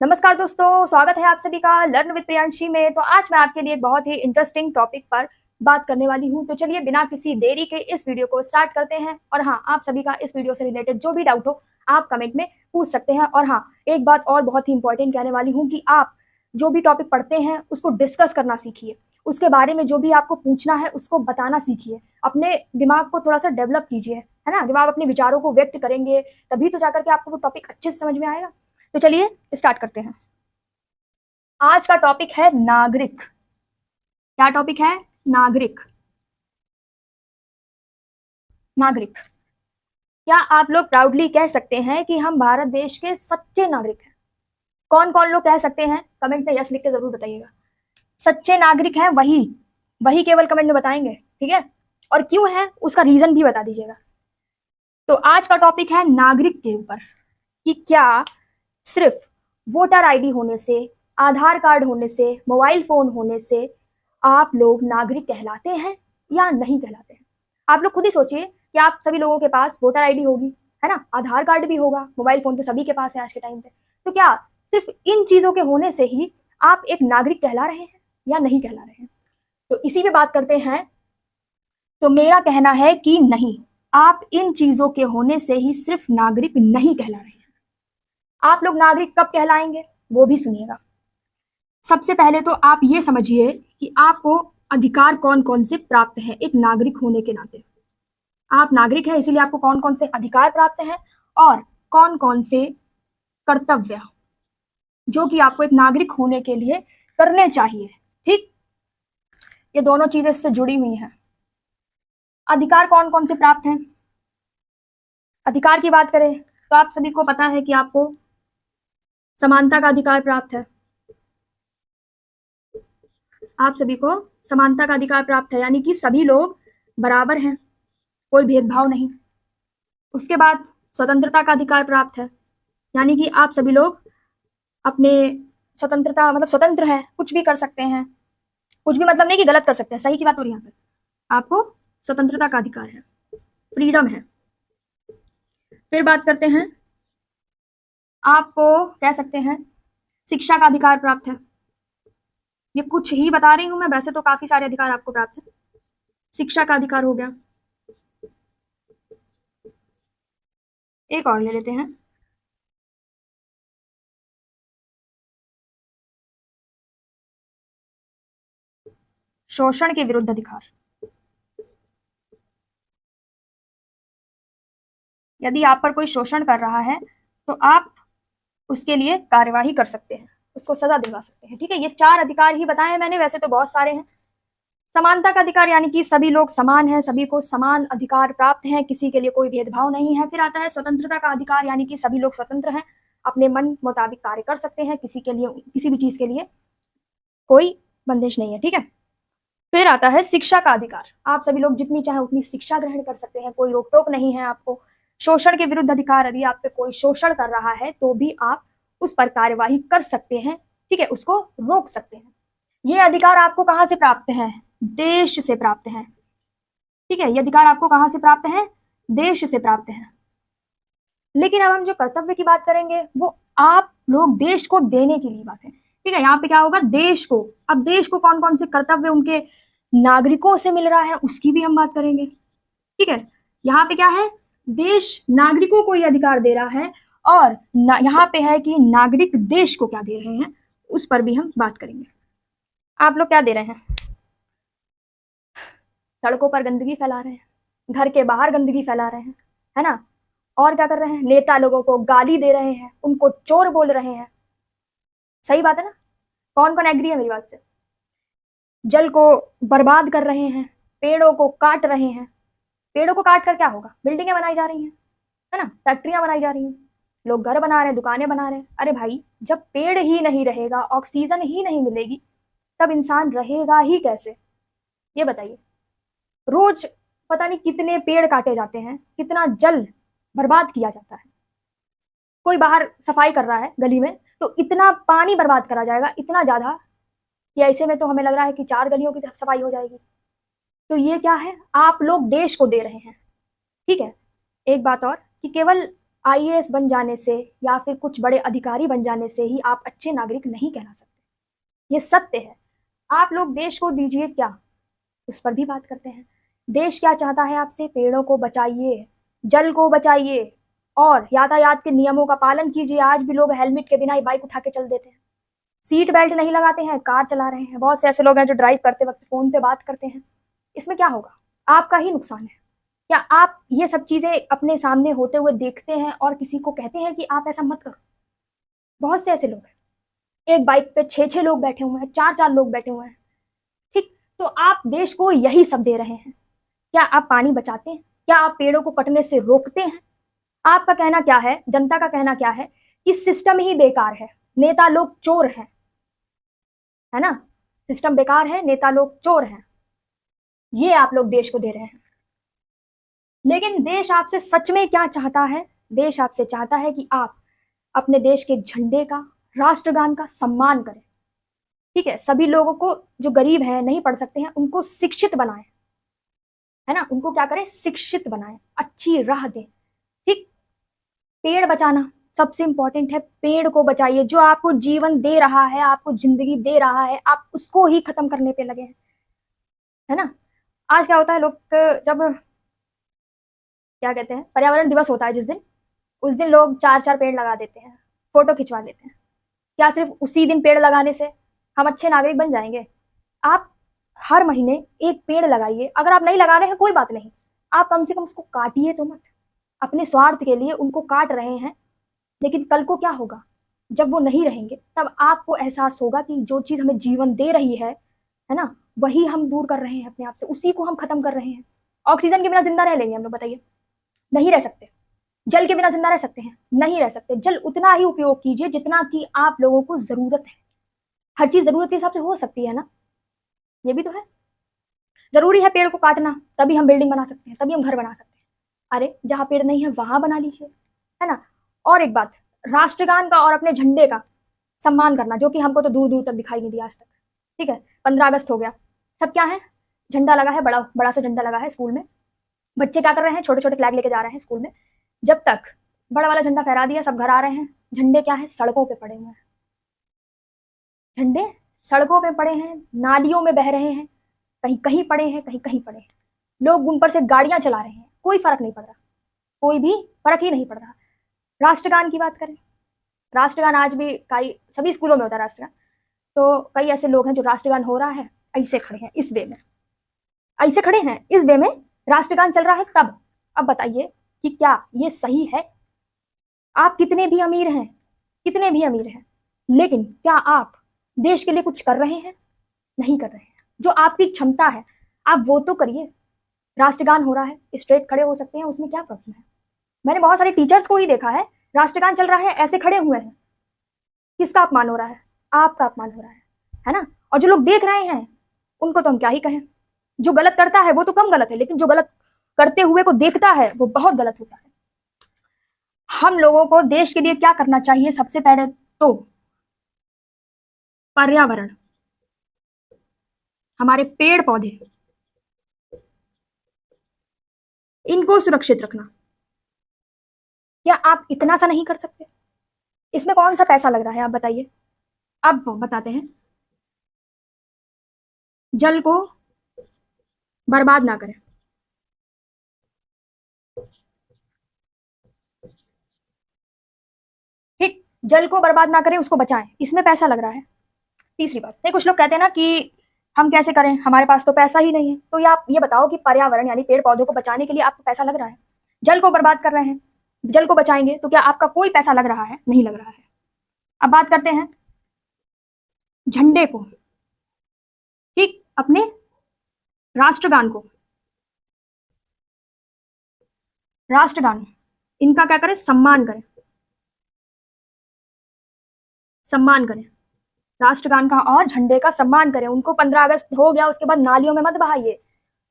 नमस्कार दोस्तों, स्वागत है आप सभी का लर्न विद प्रियांशी में। तो आज मैं आपके लिए एक बहुत ही इंटरेस्टिंग टॉपिक पर बात करने वाली हूं। तो चलिए बिना किसी देरी के इस वीडियो को स्टार्ट करते हैं। और हाँ, आप सभी का इस वीडियो से रिलेटेड जो भी डाउट हो आप कमेंट में पूछ सकते हैं। और हाँ, एक बात और बहुत ही इंपॉर्टेंट कहने वाली हूँ कि आप जो भी टॉपिक पढ़ते हैं उसको डिस्कस करना सीखिए। उसके बारे में जो भी आपको पूछना है उसको बताना सीखिए। अपने दिमाग को थोड़ा सा डेवलप कीजिए, है ना। जब आप अपने विचारों को व्यक्त करेंगे तभी तो जाकर के आपको वो टॉपिक अच्छे से समझ में आएगा। तो चलिए स्टार्ट करते हैं। आज का टॉपिक है नागरिक। क्या टॉपिक है? नागरिक। नागरिक। क्या आप लोग प्राउडली कह सकते हैं कि हम भारत देश के सच्चे नागरिक हैं? कौन कौन लोग कह सकते हैं? कमेंट में यस लिख के जरूर बताइएगा। सच्चे नागरिक हैं वही वही केवल कमेंट में बताएंगे, ठीक है। और क्यों है उसका रीजन भी बता दीजिएगा। तो आज का टॉपिक है नागरिक के ऊपर कि क्या सिर्फ वोटर आईडी होने से, आधार कार्ड होने से, मोबाइल फोन होने से आप लोग नागरिक कहलाते हैं या नहीं कहलाते हैं। आप लोग खुद ही सोचिए कि आप सभी लोगों के पास वोटर आईडी होगी, है ना, आधार कार्ड भी होगा, मोबाइल फोन तो सभी के पास है आज के टाइम पे। तो क्या सिर्फ इन चीजों के होने से ही आप एक नागरिक कहला रहे हैं या नहीं कहला रहे हैं? तो इसी पे बात करते हैं। तो मेरा कहना है कि नहीं, आप इन चीजों के होने से ही सिर्फ नागरिक नहीं कहला रहे हैं। आप लोग नागरिक कब कहलाएंगे वो भी सुनिएगा। सबसे पहले तो आप ये समझिए कि आपको अधिकार कौन कौन से प्राप्त है एक नागरिक होने के नाते। आप नागरिक हैं इसीलिए आपको कौन कौन से अधिकार प्राप्त हैं और कौन कौन से कर्तव्य जो कि आपको एक नागरिक होने के लिए करने चाहिए। ठीक, ये दोनों चीजें इससे जुड़ी हुई हैं। अधिकार कौन कौन से प्राप्त हैं? अधिकार की बात करें तो आप सभी को पता है कि आपको समानता का अधिकार प्राप्त है। आप सभी को समानता का अधिकार प्राप्त है, यानी कि सभी लोग बराबर हैं, कोई भेदभाव नहीं। उसके बाद स्वतंत्रता का अधिकार प्राप्त है, यानी कि आप सभी लोग अपने स्वतंत्रता मतलब स्वतंत्र है, कुछ भी कर सकते हैं। कुछ भी मतलब नहीं कि गलत कर सकते हैं, सही की बात हो रही है यहाँ पे। आपको स्वतंत्रता का अधिकार है, फ्रीडम है। फिर बात करते हैं, आपको कह सकते हैं शिक्षा का अधिकार प्राप्त है। ये कुछ ही बता रही हूं मैं, वैसे तो काफी सारे अधिकार आपको प्राप्त है। शिक्षा का अधिकार हो गया। एक और ले लेते हैं, शोषण के विरुद्ध अधिकार। यदि आप पर कोई शोषण कर रहा है तो आप उसके लिए कार्यवाही कर सकते हैं, उसको सजा दिलवा सकते हैं। ठीक है, ये 4 अधिकार ही बताए हैं मैंने, वैसे तो बहुत सारे हैं। समानता का अधिकार यानी कि सभी लोग समान हैं, सभी को समान अधिकार प्राप्त हैं, किसी के लिए कोई भेदभाव नहीं है। फिर आता है स्वतंत्रता का अधिकार, यानी कि सभी लोग स्वतंत्र हैं, अपने मन मुताबिक कार्य कर सकते हैं, किसी के लिए किसी भी चीज के लिए कोई बंदिश नहीं है। ठीक है। फिर आता है शिक्षा का अधिकार, आप सभी लोग जितनी चाहे उतनी शिक्षा ग्रहण कर सकते हैं, कोई रोक टोक नहीं है आपको। शोषण के विरुद्ध अधिकार, यदि आप पे कोई शोषण कर रहा है तो भी आप उस पर कार्यवाही कर सकते हैं, ठीक है, उसको रोक सकते हैं। ये अधिकार आपको कहाँ से प्राप्त है? देश से प्राप्त है। ठीक है, ये अधिकार आपको कहाँ से प्राप्त है? देश से प्राप्त है। लेकिन अब हम जो कर्तव्य की बात करेंगे वो आप लोग देश को देने के लिए बात है। ठीक है, यहाँ पे क्या होगा? देश को। अब देश को कौन कौन से कर्तव्य उनके नागरिकों से मिल रहा है उसकी भी हम बात करेंगे। ठीक है, यहाँ पे क्या है? देश नागरिकों को ये अधिकार दे रहा है और यहाँ पे है कि नागरिक देश को क्या दे रहे हैं उस पर भी हम बात करेंगे। आप लोग क्या दे रहे हैं? सड़कों पर गंदगी फैला रहे हैं, घर के बाहर गंदगी फैला रहे हैं, है ना। और क्या कर रहे हैं? नेता लोगों को गाली दे रहे हैं, उनको चोर बोल रहे हैं। सही बात है ना? कौन कौन एग्री है मेरी बात से? जल को बर्बाद कर रहे हैं, पेड़ों को काट रहे हैं। पेड़ों को काट कर क्या होगा? बिल्डिंगें बनाई जा रही हैं, है ना, फैक्ट्रियां बनाई जा रही हैं, लोग घर बना रहे हैं, दुकानें बना रहे हैं। अरे भाई, जब पेड़ ही नहीं रहेगा, ऑक्सीजन ही नहीं मिलेगी, तब इंसान रहेगा ही कैसे? ये बताइए। रोज पता नहीं कितने पेड़ काटे जाते हैं, कितना जल बर्बाद किया जाता है। कोई बाहर सफाई कर रहा है गली में तो इतना पानी बर्बाद करा जाएगा, इतना ज्यादा कि ऐसे में तो हमें लग रहा है कि 4 गलियों की सफाई हो जाएगी। तो ये क्या है? आप लोग देश को दे रहे हैं। ठीक है, एक बात और कि केवल आईएएस बन जाने से या फिर कुछ बड़े अधिकारी बन जाने से ही आप अच्छे नागरिक नहीं कहला सकते। ये सत्य है। आप लोग देश को दीजिए क्या, उस पर भी बात करते हैं। देश क्या चाहता है आपसे? पेड़ों को बचाइए, जल को बचाइए और यातायात के नियमों का पालन कीजिए। आज भी लोग हेलमेट के बिना ही बाइक उठा के चल देते हैं, सीट बेल्ट नहीं लगाते हैं, कार चला रहे हैं। बहुत से ऐसे लोग हैं जो ड्राइव करते वक्त फोन पे बात करते हैं। इसमें क्या होगा? आपका ही नुकसान है। क्या आप ये सब चीजें अपने सामने होते हुए देखते हैं और किसी को कहते हैं कि आप ऐसा मत करो? बहुत से ऐसे लोग हैं, एक बाइक पे 6-6 लोग बैठे हुए हैं, 4-4 लोग बैठे हुए हैं। ठीक, तो आप देश को यही सब दे रहे हैं। क्या आप पानी बचाते हैं? क्या आप पेड़ों को कटने से रोकते हैं? आपका कहना क्या है, जनता का कहना क्या है कि सिस्टम ही बेकार है, नेता लोग चोर हैं, है ना? सिस्टम बेकार है, नेता लोग चोर हैं, ये आप लोग देश को दे रहे हैं। लेकिन देश आपसे सच में क्या चाहता है? देश आपसे चाहता है कि आप अपने देश के झंडे का, राष्ट्रगान का सम्मान करें। ठीक है, सभी लोगों को, जो गरीब हैं, नहीं पढ़ सकते हैं, उनको शिक्षित बनाएं, है ना? उनको क्या करें? शिक्षित बनाएं, अच्छी राह दें। ठीक, पेड़ बचाना सबसे इंपॉर्टेंट है। पेड़ को बचाइए। जो आपको जीवन दे रहा है, आपको जिंदगी दे रहा है, आप उसको ही खत्म करने पे लगे हैं, है ना? आज क्या होता है, लोग जब क्या कहते हैं, पर्यावरण दिवस होता है जिस दिन, उस दिन लोग 4-4 पेड़ लगा देते हैं, फोटो खिंचवा लेते हैं। क्या सिर्फ उसी दिन पेड़ लगाने से हम अच्छे नागरिक बन जाएंगे? आप हर महीने एक पेड़ लगाइए। अगर आप नहीं लगा रहे हैं कोई बात नहीं, आप कम से कम उसको काटिए तो मत। अपने स्वार्थ के लिए उनको काट रहे हैं, लेकिन कल को क्या होगा? जब वो नहीं रहेंगे तब आपको एहसास होगा कि जो चीज हमें जीवन दे रही है ना, वही हम दूर कर रहे हैं अपने आप से, उसी को हम खत्म कर रहे हैं। ऑक्सीजन के बिना जिंदा रह लेंगे हम लोग? बताइए, नहीं रह सकते। जल के बिना जिंदा रह सकते हैं? नहीं रह सकते। जल उतना ही उपयोग कीजिए जितना कि आप लोगों को जरूरत है। हर चीज जरूरत के हिसाब से हो सकती है ना, ये भी तो है। जरूरी है पेड़ को काटना तभी हम बिल्डिंग बना सकते हैं, तभी हम घर बना सकते हैं? अरे जहां पेड़ नहीं है वहां बना लीजिए, है ना? और एक बात, राष्ट्रगान का और अपने झंडे का सम्मान करना, जो कि हमको तो दूर दूर तक दिखाई नहीं दिया आज तक। ठीक है, 15 अगस्त हो गया, सब क्या है, झंडा लगा है, बड़ा बड़ा सा झंडा लगा है स्कूल में। बच्चे क्या कर रहे हैं? छोटे छोटे फ्लैग लेके जा रहे हैं स्कूल में। जब तक बड़ा वाला झंडा फहरा दिया, सब घर आ रहे हैं, झंडे क्या है, सड़कों पे पड़े हुए हैं। झंडे सड़कों पे पड़े हैं, नालियों में बह रहे हैं, कहीं कहीं पड़े हैं, कहीं कहीं पड़े हैं। लोग उन पर से गाड़ियां चला रहे हैं, कोई फर्क नहीं पड़ रहा, कोई भी फर्क ही नहीं पड़ रहा। राष्ट्रगान की बात करें, राष्ट्रगान आज भी कई सभी स्कूलों में होता है राष्ट्रगान। तो कई ऐसे लोग हैं जो राष्ट्रगान हो रहा है, ऐसे खड़े हैं इस वे में, ऐसे खड़े हैं इस वे में, राष्ट्रगान चल रहा है तब। अब बताइए कि क्या ये सही है? आप कितने भी अमीर हैं, कितने भी अमीर हैं, लेकिन क्या आप देश के लिए कुछ कर रहे हैं? नहीं कर रहे हैं। जो आपकी क्षमता है आप वो तो करिए। राष्ट्रगान हो रहा है, स्ट्रेट खड़े हो सकते हैं, उसमें क्या प्रॉब्लम है? मैंने बहुत सारे टीचर्स को ही देखा है, राष्ट्रगान चल रहा है ऐसे खड़े हुए हैं। किसका अपमान हो रहा है? आपका अपमान हो रहा है ना? और जो लोग देख रहे हैं उनको तो हम क्या ही कहें। जो गलत करता है वो तो कम गलत है, लेकिन जो गलत करते हुए को देखता है वो बहुत गलत होता है। हम लोगों को देश के लिए क्या करना चाहिए? सबसे पहले तो पर्यावरण, हमारे पेड़ पौधे, इनको सुरक्षित रखना। क्या आप इतना सा नहीं कर सकते? इसमें कौन सा पैसा लग रहा है आप बताइए। अब बताते हैं, जल को बर्बाद ना करें। ठीक, जल को बर्बाद ना करें, उसको बचाएं, इसमें पैसा लग रहा है। तीसरी बात, नहीं कुछ लोग कहते हैं ना कि हम कैसे करें, हमारे पास तो पैसा ही नहीं है। तो ये आप ये बताओ कि पर्यावरण यानी पेड़ पौधों को बचाने के लिए आपको पैसा लग रहा है? जल को बर्बाद कर रहे हैं, जल को बचाएंगे तो क्या आपका कोई पैसा लग रहा है? नहीं लग रहा है। अब बात करते हैं झंडे को, ठीक, अपने राष्ट्रगान को, राष्ट्रगान, इनका क्या करें? सम्मान करें, सम्मान करें। राष्ट्रगान का और झंडे का सम्मान करें। उनको 15 अगस्त हो गया उसके बाद नालियों में मत बहाइए।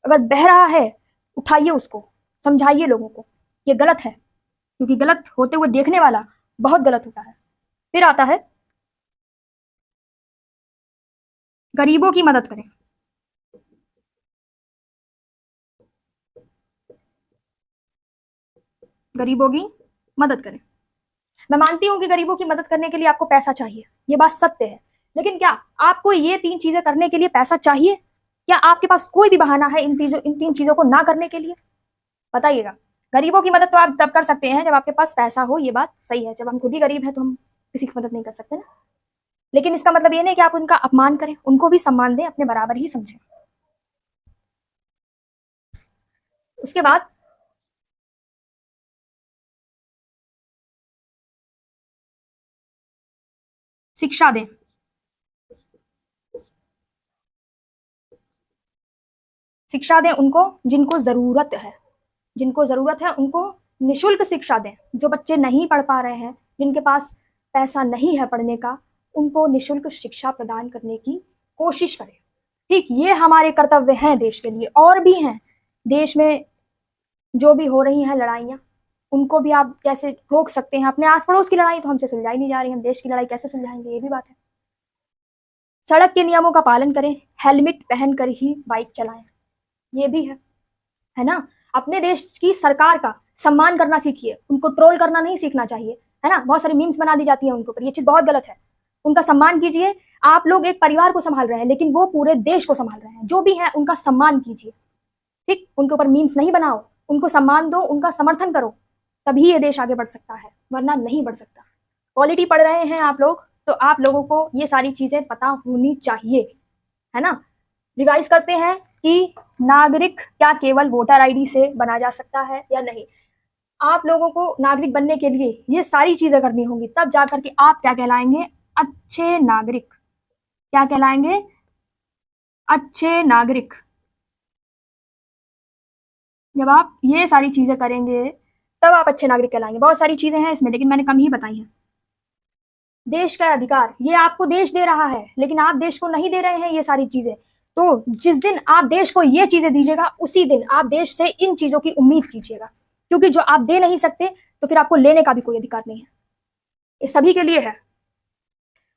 अगर बह रहा है उठाइए उसको, समझाइए लोगों को ये गलत है, क्योंकि गलत होते हुए देखने वाला बहुत गलत होता है। फिर आता है गरीबों की मदद करें। गरीबों की मदद करें। मैं मानती हूँ कि गरीबों की मदद करने के लिए आपको पैसा चाहिए, ये बात सत्य है, लेकिन क्या आपको ये 3 चीजें करने के लिए पैसा चाहिए? क्या आपके पास कोई भी बहाना है इन 3 चीजों को ना करने के लिए? बताइएगा। गरीबों की मदद तो आप तब कर सकते हैं जब आपके पास पैसा हो, ये बात सही है। जब हम खुद ही गरीब हैं तो हम किसी की मदद नहीं कर सकते ना। लेकिन इसका मतलब ये नहीं कि आप उनका अपमान करें, उनको भी सम्मान दें, अपने बराबर ही समझें। उसके बाद शिक्षा दें। शिक्षा दें उनको जिनको जरूरत है, जिनको जरूरत है उनको निशुल्क शिक्षा दें। जो बच्चे नहीं पढ़ पा रहे हैं, जिनके पास पैसा नहीं है पढ़ने का, उनको निशुल्क शिक्षा प्रदान करने की कोशिश करें। ठीक, ये हमारे कर्तव्य हैं देश के लिए। और भी हैं देश में जो भी हो रही हैं लड़ाइयाँ, उनको भी आप कैसे रोक सकते हैं? अपने आस पड़ोस की लड़ाई तो हमसे सुलझाई नहीं जा रही, हम देश की लड़ाई कैसे सुलझाएंगे? ये भी बात है। सड़क के नियमों का पालन करें, हेलमेट पहनकर ही बाइक चलाएं, ये भी है ना। अपने देश की सरकार का सम्मान करना सीखिए, उनको ट्रोल करना नहीं सीखना चाहिए, है ना। बहुत सारी मीम्स बना दी जाती है उनके ऊपर, ये चीज बहुत गलत है। उनका सम्मान कीजिए। आप लोग एक परिवार को संभाल रहे हैं, लेकिन वो पूरे देश को संभाल रहे हैं। जो भी है उनका सम्मान कीजिए, ठीक। उनके ऊपर मीम्स नहीं बनाओ, उनको सम्मान दो, उनका समर्थन करो, तभी ये देश आगे बढ़ सकता है, वरना नहीं बढ़ सकता। पॉलिटी पढ़ रहे हैं आप लोग, तो आप लोगों को ये सारी चीजें पता होनी चाहिए, है ना। रिवाइज करते हैं कि नागरिक क्या केवल वोटर आईडी से बना जा सकता है या नहीं। आप लोगों को नागरिक बनने के लिए ये सारी चीजें करनी होंगी, तब जाकर के आप क्या कहलाएंगे? अच्छे नागरिक। क्या कहलाएंगे? अच्छे नागरिक। जब आप ये सारी चीजें करेंगे तब आप अच्छे नागरिक कहलाएंगे। बहुत सारी चीजें हैं इसमें, लेकिन मैंने कम ही बताई हैं। देश का अधिकार, ये आपको देश दे रहा है, लेकिन आप देश को नहीं दे रहे हैं ये सारी चीजें। तो जिस दिन आप देश को ये चीजें दीजिएगा, उसी दिन आप देश से इन चीजों की उम्मीद कीजिएगा, क्योंकि जो आप दे नहीं सकते तो फिर आपको लेने का भी कोई अधिकार नहीं है। ये सभी के लिए है।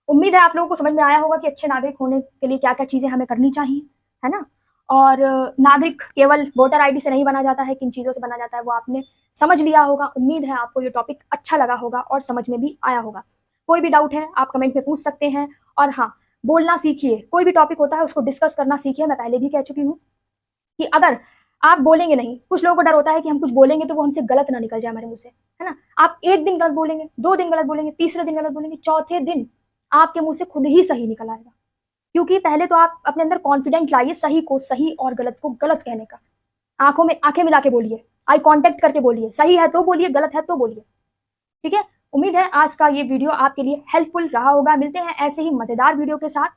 उम्मीद है आप लोगों को समझ में आया होगा कि अच्छे नागरिक होने के लिए क्या क्या चीजें हमें करनी चाहिए, है ना। और नागरिक केवल वोटर आईडी से नहीं बना जाता है, किन चीजों से बना जाता है वो आपने समझ लिया होगा। उम्मीद है आपको ये टॉपिक अच्छा लगा होगा और समझ में भी आया होगा। कोई भी डाउट है आप कमेंट में पूछ सकते हैं। और हाँ, बोलना सीखिए, कोई भी टॉपिक होता है उसको डिस्कस करना सीखिए। मैं पहले भी कह चुकी हूँ कि अगर आप बोलेंगे नहीं, कुछ लोगों को डर होता है कि हम कुछ बोलेंगे तो वो हमसे गलत ना निकल जाए हमारे मुंह से, है ना। आप एक दिन गलत बोलेंगे, 2 दिन गलत बोलेंगे, तीसरे दिन गलत बोलेंगे, चौथे दिन आपके मुंह से खुद ही सही निकल आएगा। क्योंकि पहले तो आप अपने अंदर कॉन्फिडेंट लाइए सही को सही और गलत को गलत कहने का। आंखों में आंखें मिला के बोलिए, आई कांटेक्ट करके बोलिए, सही है तो बोलिए, गलत है तो बोलिए, ठीक है। उम्मीद है आज का ये वीडियो आपके लिए हेल्पफुल रहा होगा। मिलते हैं ऐसे ही मजेदार वीडियो के साथ।